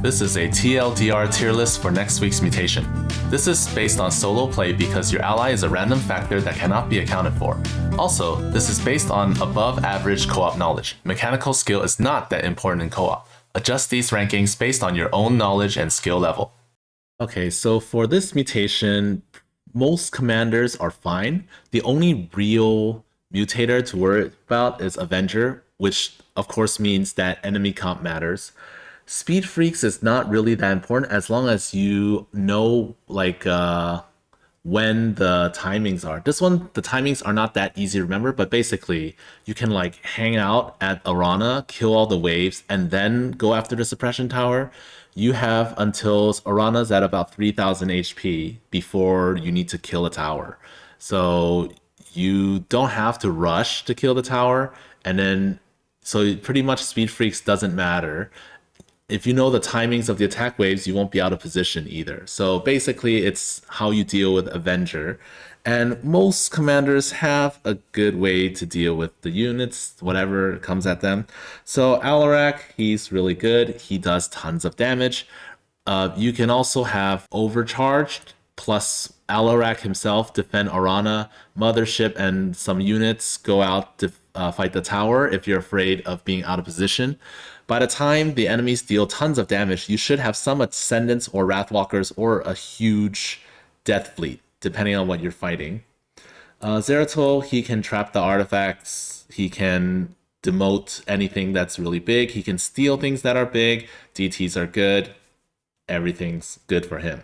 This is a TLDR tier list for next week's mutation. This is based on solo play because your ally is a random factor that cannot be accounted for. Also, this is based on above average co-op knowledge. Mechanical skill is not that important in co-op. Adjust these rankings based on your own knowledge and skill level. Okay, so for this mutation, most commanders are fine. The only real mutator to worry about is Avenger, which of course means that enemy comp matters. Speed Freaks is not really that important as long as you know when the timings are. This one, the timings are not that easy to remember, but basically you can like hang out at Arana, kill all the waves, and then go after the suppression tower. You have until Arana's at about 3000 HP before you need to kill a tower. So you don't have to rush to kill the tower, and then so pretty much Speed Freaks doesn't matter. If you know the timings of the attack waves, you won't be out of position either. So basically, it's how you deal with Avenger. And most commanders have a good way to deal with the units, whatever comes at them. So Alarak, he's really good. He does tons of damage. You can also have Overcharged, plus Alarak himself defend Arana, Mothership, and some units go out to fight the tower if you're afraid of being out of position. By the time the enemies deal tons of damage, you should have some Ascendants or Wrathwalkers or a huge Death Fleet, depending on what you're fighting. Zeratul, he can trap the artifacts, he can demote anything that's really big, he can steal things that are big, DTs are good, everything's good for him.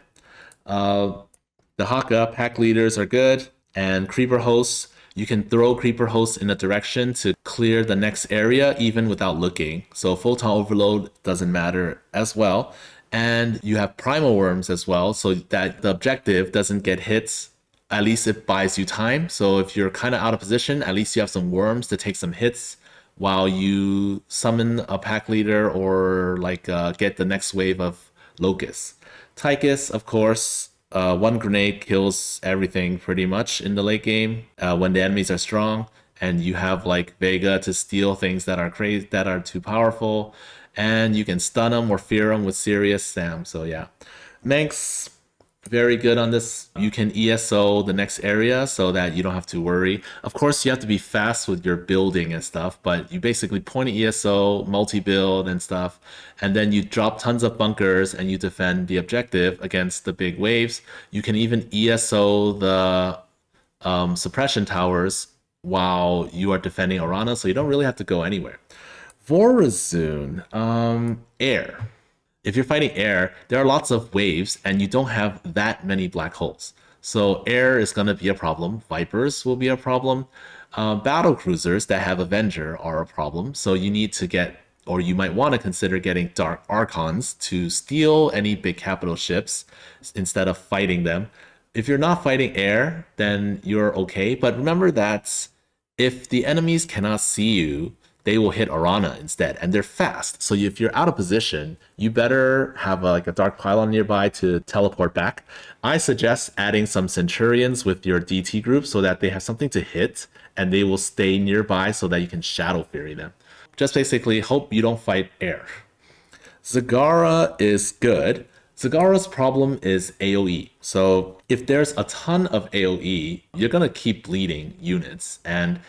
The Haka pack leaders are good, and Creeper hosts, you can throw Creeper hosts in a direction to clear the next area even without looking. So Photon Overload doesn't matter as well. And you have Primal Worms as well, so that the objective doesn't get hits. At least it buys you time. So if you're kind of out of position, at least you have some worms to take some hits while you summon a pack leader or get the next wave of Locusts. Tychus, of course, one grenade kills everything pretty much in the late game when the enemies are strong, and you have like Vega to steal things that are crazy, that are too powerful, and you can stun them or fear them with Sirius Sam. So yeah, Manx, very good on this. You can ESO the next area so that you don't have to worry. Of course, you have to be fast with your building and stuff, but you basically point at ESO, multi-build and stuff, and then you drop tons of bunkers and you defend the objective against the big waves. You can even ESO the suppression towers while you are defending Arana, so you don't really have to go anywhere. Vorazun, air. If you're fighting air, there are lots of waves and you don't have that many black holes. So air is going to be a problem. Vipers will be a problem. Battle cruisers that have Avenger are a problem. So you need to get, or you might want to consider getting Dark Archons to steal any big capital ships instead of fighting them. If you're not fighting air, then you're okay. But remember that if the enemies cannot see you, they will hit Arana instead, and they're fast. So if you're out of position, you better have a Dark Pylon nearby to teleport back. I suggest adding some Centurions with your DT group so that they have something to hit, and they will stay nearby so that you can Shadow Fury them. Just basically hope you don't fight air. Zagara is good. Zagara's problem is AoE. So if there's a ton of AoE, you're gonna keep bleeding units, and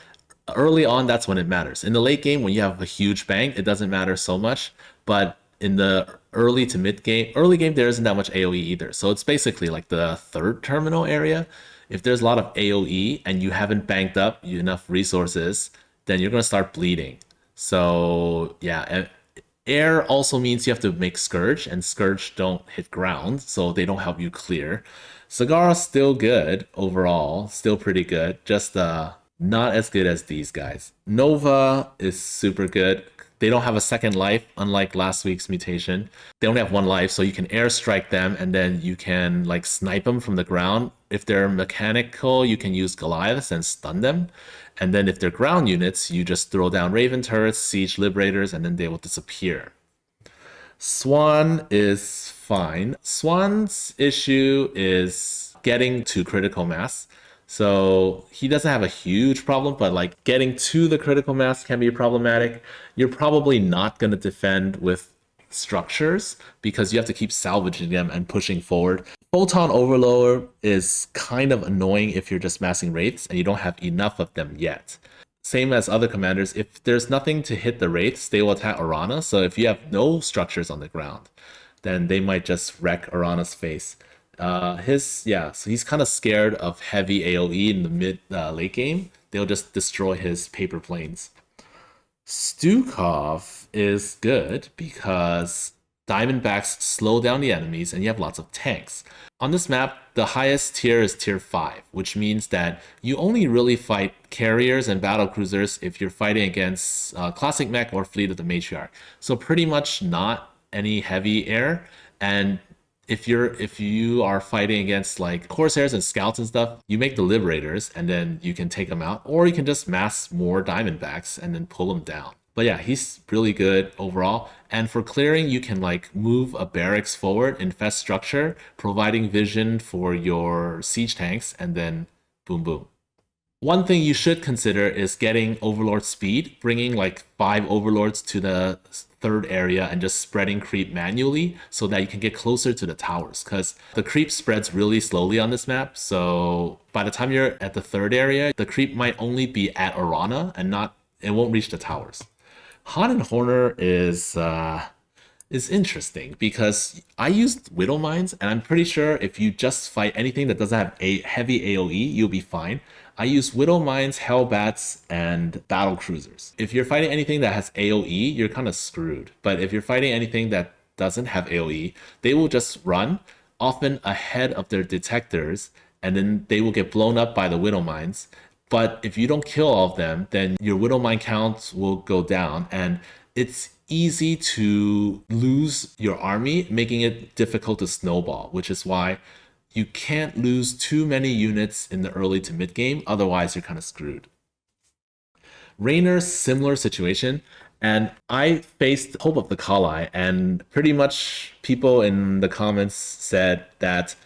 early on, that's when it matters. In the late game, when you have a huge bank, it doesn't matter so much. But in the early to mid game, early game, there isn't that much AoE either. So it's basically like the third terminal area. If there's a lot of AoE and you haven't banked up enough resources, then you're going to start bleeding. So yeah, air also means you have to make Scourge, and Scourge don't hit ground, so they don't help you clear. Sagara's still good overall, still pretty good. Just not as good as these guys. Nova is super good. They don't have a second life, unlike last week's mutation. They only have one life, so you can airstrike them, and then you can snipe them from the ground. If they're mechanical, you can use Goliaths and stun them. And then if they're ground units, you just throw down Raven turrets, Siege Liberators, and then they will disappear. Swan is fine. Swan's issue is getting to critical mass. So he doesn't have a huge problem, but getting to the critical mass can be problematic. You're probably not going to defend with structures because you have to keep salvaging them and pushing forward. Photon Overload is kind of annoying if you're just massing wraiths and you don't have enough of them yet. Same as other commanders, if there's nothing to hit the wraiths, they will attack Arana. So if you have no structures on the ground, then they might just wreck Arana's face. So he's kind of scared of heavy AoE in the mid late game. They'll just destroy his paper planes. Stukov is good because Diamondbacks slow down the enemies and you have lots of tanks. On this map, the highest tier is tier 5, which means that you only really fight carriers and battle cruisers if you're fighting against Classic Mech or Fleet of the Matriarch. So pretty much not any heavy air, and if you are fighting against like Corsairs and Scouts and stuff, you make the Liberators and then you can take them out, or you can just mass more Diamondbacks and then pull them down. But yeah, he's really good overall. And for clearing, you can like move a barracks forward, infest structure, providing vision for your siege tanks, and then boom boom. One thing you should consider is getting Overlord speed, bringing like 5 Overlords to the third area and just spreading creep manually so that you can get closer to the towers, because the creep spreads really slowly on this map. So by the time you're at the third area, the creep might only be at Arana and it won't reach the towers. Han and Horner is interesting because I used Widow Mines, and I'm pretty sure if you just fight anything that doesn't have a heavy AoE, you'll be fine. I use Widow Mines, Hellbats, and Battle Cruisers. If you're fighting anything that has AoE, you're kind of screwed. But if you're fighting anything that doesn't have AoE, they will just run, often ahead of their detectors, and then they will get blown up by the Widow Mines. But if you don't kill all of them, then your Widow Mine count will go down, and it's easy to lose your army, making it difficult to snowball, which is why you can't lose too many units in the early to mid game, otherwise you're kind of screwed. Raynor, similar situation, and I faced Hope of the Kali, and pretty much people in the comments said that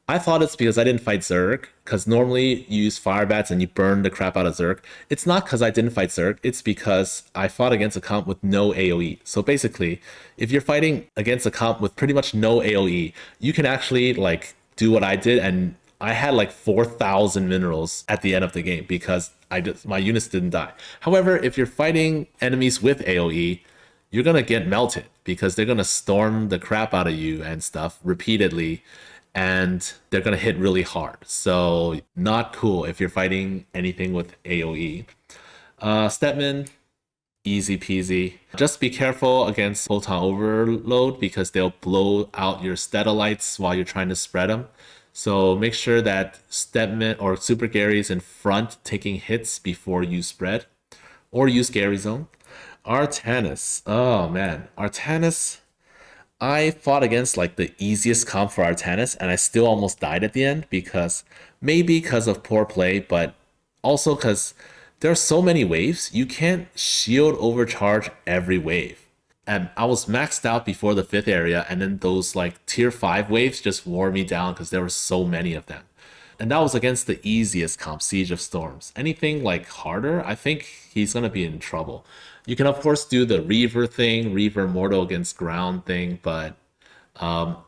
I thought it's because I didn't fight Zerg, because normally you use fire bats and you burn the crap out of Zerg. It's not because I didn't fight Zerg, it's because I fought against a comp with no AoE. So basically, if you're fighting against a comp with pretty much no AoE, you can actually like do what I did, and I had like 4,000 minerals at the end of the game because my units didn't die. However, if you're fighting enemies with AoE, you're gonna get melted because they're gonna storm the crap out of you and stuff repeatedly, and they're gonna hit really hard. So not cool if you're fighting anything with AoE. Stepman, easy peasy. Just be careful against Photon Overload because they'll blow out your Statolites while you're trying to spread them. So make sure that Stepman or Super Gary is in front taking hits before you spread. Or use Gary Zone. Artanis. Oh man. Artanis. I fought against like the easiest comp for Artanis, and I still almost died at the end maybe because of poor play, but also because there are so many waves, you can't shield overcharge every wave. And I was maxed out before the 5th area, and then those like tier 5 waves just wore me down because there were so many of them. And that was against the easiest comp, Siege of Storms. Anything like harder, I think he's gonna be in trouble. You can of course do the Reaver thing, Reaver Mortal against ground thing, but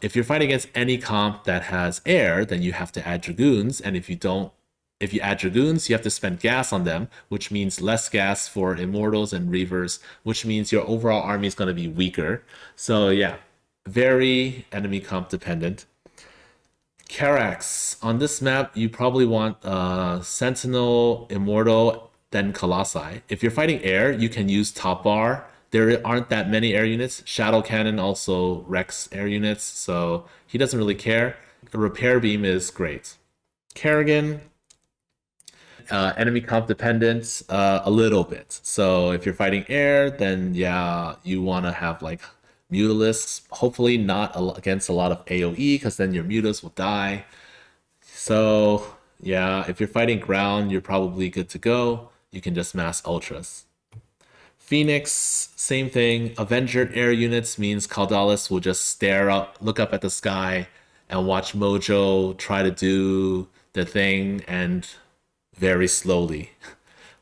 if you're fighting against any comp that has air, then you have to add Dragoons, and if you add Dragoons, you have to spend gas on them, which means less gas for Immortals and Reavers, which means your overall army is going to be weaker. So yeah, very enemy comp dependent. Carax. On this map, you probably want Sentinel, Immortal, then Colossi. If you're fighting air, you can use Top Bar. There aren't that many air units. Shadow Cannon also wrecks air units, so he doesn't really care. The Repair Beam is great. Kerrigan, enemy comp dependent a little bit. So if you're fighting air, then yeah, you want to have like Mutalisks, hopefully not against a lot of AoE, because then your Mutas will die. So yeah, if you're fighting ground, you're probably good to go. You can just mass Ultras. Phoenix, same thing. Avenger air units means Caldalis will just stare up, look up at the sky, and watch Mojo try to do the thing, and very slowly.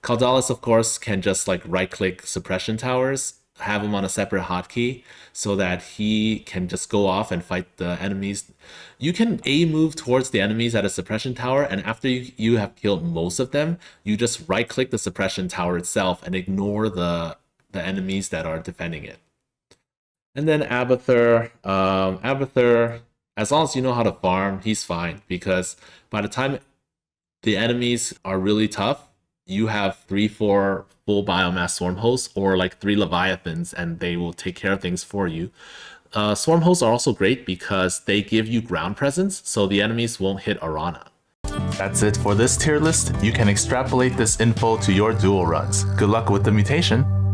Caldalis, of course, can just like right-click suppression towers have him on a separate hotkey so that he can just go off and fight the enemies. You can A move towards the enemies at a suppression tower, and after you have killed most of them, you just right click the suppression tower itself and ignore the enemies that are defending it. And then Abathur, as long as you know how to farm, he's fine because by the time the enemies are really tough, you have 3-4 full biomass swarm hosts or like 3 leviathans, and they will take care of things for you. Swarm hosts are also great because they give you ground presence, so the enemies won't hit Arana. That's it for this tier list. You can extrapolate this info to your duel runs. Good luck with the mutation.